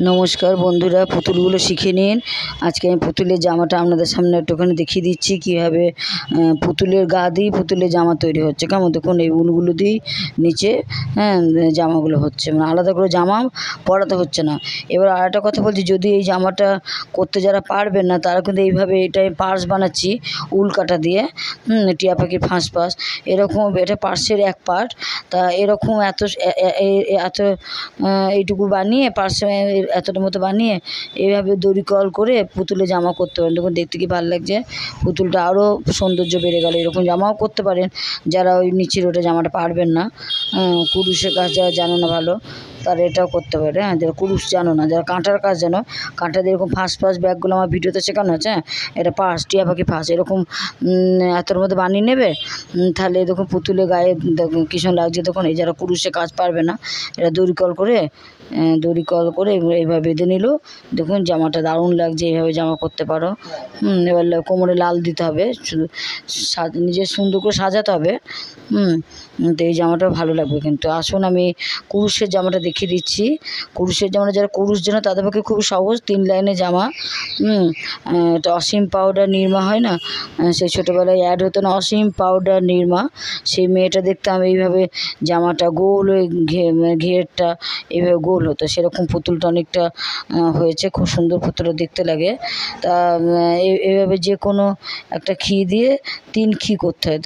নমস্কার বন্ধুরা, পুতুলগুলো শিখে নিন। আজকে আমি পুতুলের জামাটা আপনাদের সামনে একটুখানি দেখিয়ে দিচ্ছি কীভাবে পুতুলের গা দিয়েই পুতুলের জামা তৈরি হচ্ছে। কেমন দেখুন, এই উলগুলো দিয়েই নিচে জামাগুলো হচ্ছে, মানে আলাদা করে জামা পরাতে হচ্ছে না। এবার আর একটা কথা বলছি, যদি এই জামাটা করতে যারা পারবেন না তারা কিন্তু এইভাবে এটাই পার্স বানাচ্ছি উল কাটা দিয়ে, টিয়া পাখির ফাঁস এরকম, এটা পার্সের এক পার্ট। তা এরকম এত এইটুকু বানিয়ে পার্সে এতটার মতো বানিয়ে এইভাবে দড়িকল করে পুতুলে জামা করতে পারেন। দেখুন দেখতে কি ভালো লাগছে, পুতুলটা আরও সৌন্দর্য বেড়ে গেল। এরকম জামাও করতে পারেন যারা ওই নিচের ওটা জামাটা পারবেন না, কুরুশের কাজ যারা জানো না ভালো তারা এটাও করতে পারে। যারা কুরুশ জানো না, যারা কাঁটার কাজ জানো, কাঁটা দিয়ে এরকম ফাঁস ব্যাগগুলো আমার ভিডিওতে শেখানো আছে। এটা পার্স, টিয়া পাখি ফাঁস, এরকম এতর মধ্যে বানিয়ে নেবে। তাহলে দেখুন পুতুলে গায়ে দেখুন কী সুন্দর লাগছে। দেখুন এই যারা কুরুশে কাজ পারবে না, এরা দড়িকল করে এইভাবে বেঁধে নিল। দেখুন জামাটা দারুণ লাগছে, এইভাবে জামা করতে পারো। এবার কোমরে লাল দিতে হবে, শুধু নিজের সুন্দর করে সাজাতে হবে। তো এই জামাটা ভালো লাগবে। কিন্তু আসুন আমি কুরুশের জামাটা দেখিয়ে দিচ্ছি। কুরুশের জামাটা যারা কুরুশ জানো তাদের পক্ষে খুব সহজ, 3 লাইনের জামা। এটা অসীম পাউডার নির্মা হয় না, সেই ছোটোবেলায় অ্যাড হতো না, অসীম পাউডার নির্মা। সেই মেয়েটা দেখতাম এইভাবে জামাটা গোল হয়ে ঘেরটা এইভাবে গোল হতো, সেরকম পুতুলটা অনেকটা হয়েছে। খুব সুন্দর পুতুলটা দেখতে লাগে। তা এইভাবে যে কোনো একটা খি দিয়ে 3 খি করতে হয়।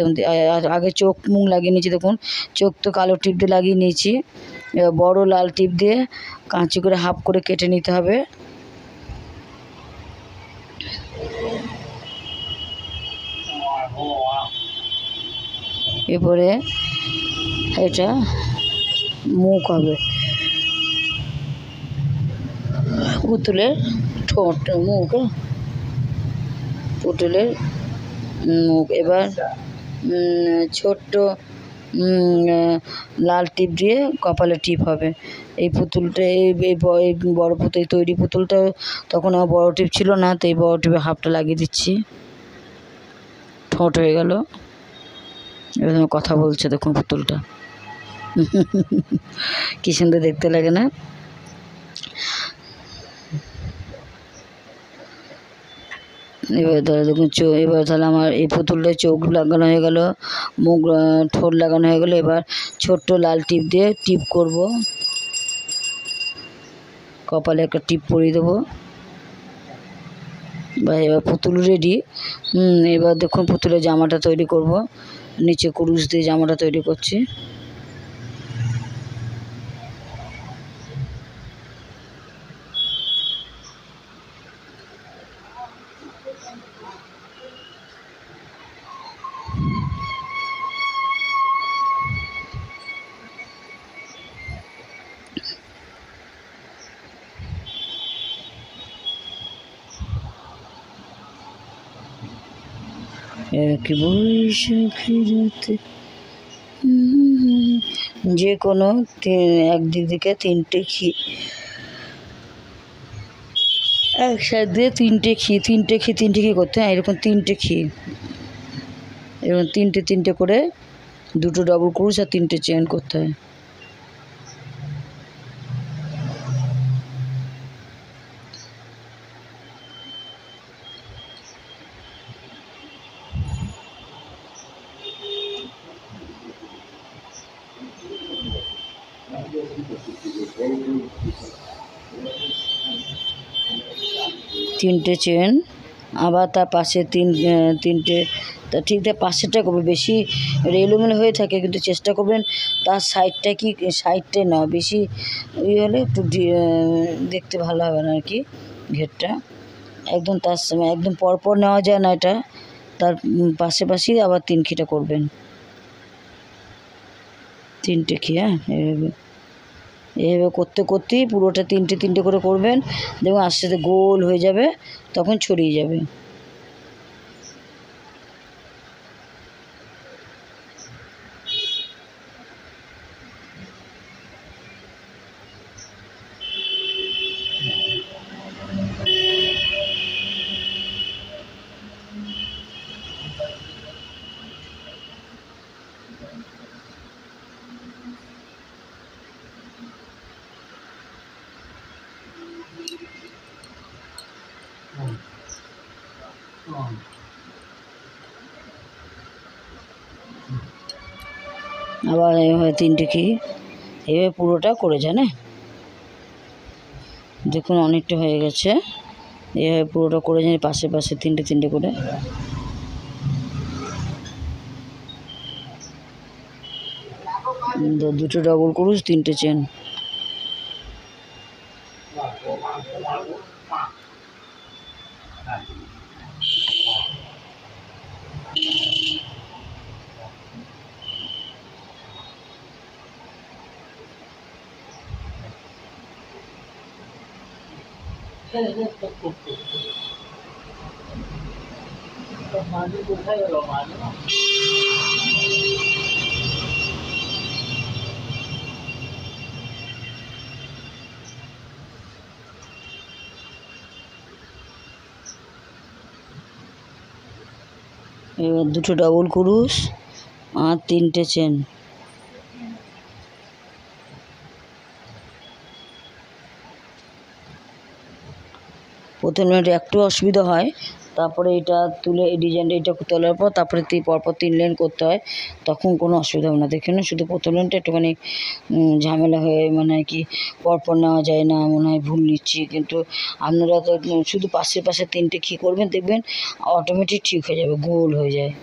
আগে চোখ মুখ লাগিয়ে নিয়েছি, দেখুন চোখ তো কালো টিপ দিয়ে লাগিয়ে নিয়েছি। এবার বড় লাল টিপ দিয়ে কাঁচি করে হাফ করে কেটে নিতে হবে। এরপরে এটা মুখ হবে, পুতুলের ঠোঁট মুখ, পুতুলের মুখ। এবার ছোট্ট লাল টিপ দিয়ে কপালে টিপ হবে। এই পুতুলটা এই বড় পুতুল তৈরি পুতুলটা তখন আমার বড় টিপ ছিল না, তো এই বড় টিপে হাফটা লাগিয়ে দিচ্ছি। ঠোঁট হয়ে গেল। এবার কথা বলছে, দেখুন পুতুলটা কি সুন্দর দেখতে লাগে না? এবার তাহলে দেখুন এবার তাহলে আমার এই পুতুলটায় চোখ লাগানো হয়ে গেল, মুখ ঠোঁট লাগানো হয়ে গেল। এবার ছোট্ট লাল টিপ দিয়ে টিপ করব, কপালে একটা টিপ পরিয়ে দেবো। বা এবার পুতুল রেডি। এবার দেখুন পুতুলের জামাটা তৈরি করব। নিচে কুরুশ দিয়ে জামাটা তৈরি করছি। এক বৈশাখী রাতে যে কোনো একদিক থেকে 3টে খি একসাথে, 3টে খি করতে হয়। এরকম 3টে খি, এরকম 3টে করে 2টো ডবল ক্রুশ আর 3টে চেন করতে হয়। তিনটে চেন, আবার তার পাশে তিনটে, তা ঠিক তার পাশেরটা করবে। বেশি এলোমেলো হয়ে থাকে, কিন্তু চেষ্টা করবেন তার সাইডটাই না বেশি হলে একটু দেখতে ভালো হবে না আর কি। ঘেরটা একদম তার একদম পরপর নেওয়া যায় না, এটা তার পাশেই আবার 3 খিটা করবেন। 3টে খি, এইভাবে করতেই পুরোটা 3টে করে করবেন। দেখুন আস্তে আস্তে গোল হয়ে যাবে, তখন ছড়িয়ে যাবে। আবার এইভাবে তিনটে কি এভাবে পুরোটা করে যান। দেখুন অনেকটা হয়ে গেছে, এভাবে পুরোটা করে যান, পাশে পাশে তিনটে তিনটে করে। দুটো ডবল ক্রুশ, তিনটে চেন। এবার দুটো ডবল ক্রুশ আর তিনটে চেন। প্রথমে এটা একটু অসুবিধা হয়, তারপরে এটা তুলে এই ডিজাইনটা এটা তোলার পর তারপরে পরপর 3 লাইন করতে হয়, তখন কোনো অসুবিধা হবে না। দেখে না, শুধু প্রথম লাইনটা একটুখানি ঝামেলা হয়ে মানে কি পরপর নেওয়া যায় না, মনে হয় ভুল নিচ্ছি। কিন্তু আপনারা তো শুধু পাশে পাশে তিনটে কী করবেন, দেখবেন অটোমেটিক ঠিক হয়ে যাবে, গোল হয়ে যায়।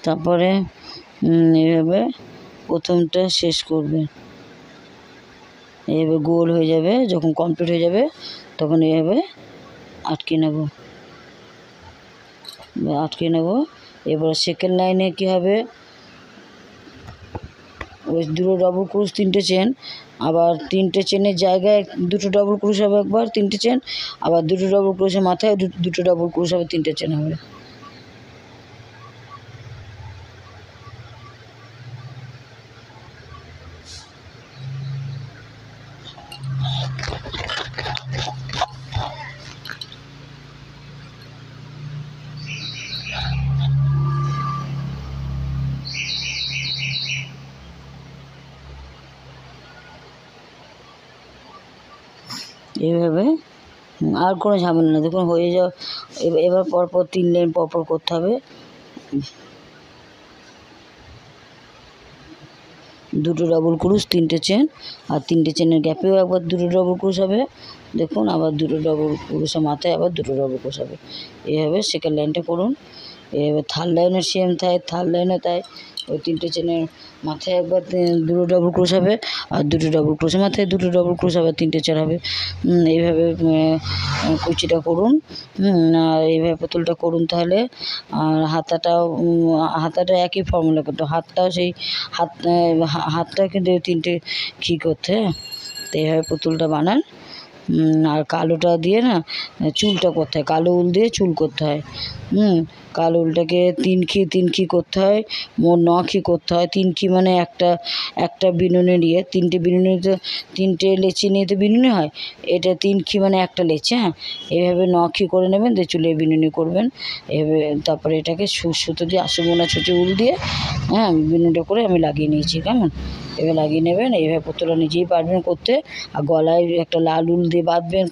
তারপরে এইভাবে প্রথমটা শেষ করবে, এইভাবে গোল হয়ে যাবে। যখন কমপ্লিট হয়ে যাবে তখন এইভাবে আটকে নেব। এবার সেকেন্ড লাইনে কী হবে, ওই দুটো ডবল ক্রুশ, তিনটে চেন, আবার তিনটে চেনের জায়গায় দুটো ডবল ক্রুশ হবে একবার, তিনটে চেন, আবার দুটো ডবল ক্রুশের মাথায় দুটো ডবল ক্রুশ হবে, তিনটে চেন হবে। এইভাবে আর কোনো ঝামেলা না। দেখুন হয়ে যাও। এবার পরপর 3 লাইন পরপর করতে হবে। দুটো ডবল ক্রুশ, তিনটে চেন, আর তিনটে চেনের গ্যাপেও একবার দুটো ডবল ক্রুশ হবে। দেখুন আবার দুটো ডবল ক্রুশের মাথায় আবার দুটো ডবল ক্রুশ হবে। এইভাবে সেকেন্ড লাইনটা করুন। এবার থার্ড লাইনও সেম তাই, থার্ড লাইনও তাই। ওই তিনটে চেনের মাথায় একবার দুটো ডবল ক্রুশ হবে, আর দুটো ডবল ক্রুশের মাথায় দুটো ডবল ক্রুশ হবে, তিনটে চেন হবে। এইভাবে কুচিটা করুন। আর এইভাবে পুতুলটা করুন তাহলে। আর হাতাটা একই ফর্মুলা করতে, হাতটাও সেই হাতটা কিন্তু তিনটে কী করতে, তো এইভাবে পুতুলটা বানান। আর কালোটা দিয়ে না চুলটা করতে হয়, কালো উল দিয়ে চুল করতে হয়। কালো উলটাকে 3 করতে হয়, মোট 9 করতে হয়। 3 মানে একটা বিনুনি নিয়ে, তিনটে লেচি নিয়ে তো বিনুনি হয়, এটা 3 মানে একটা লেচি। এইভাবে 9 করে নেবেন, দিয়ে চুলে বিনুনি করবেন। এভাবে তারপরে এটাকে সুতো দিয়ে আশুমোনা ছুঁচে উল দিয়ে বিনুনিটা করে আমি লাগিয়ে নিয়েছি। কেমন এবার লাগিয়ে নেবেন। এইভাবে পুতুলটা নিজেই পারবেন করতে। আর গলায় একটা লাল উল দিয়ে বাঁধবেন।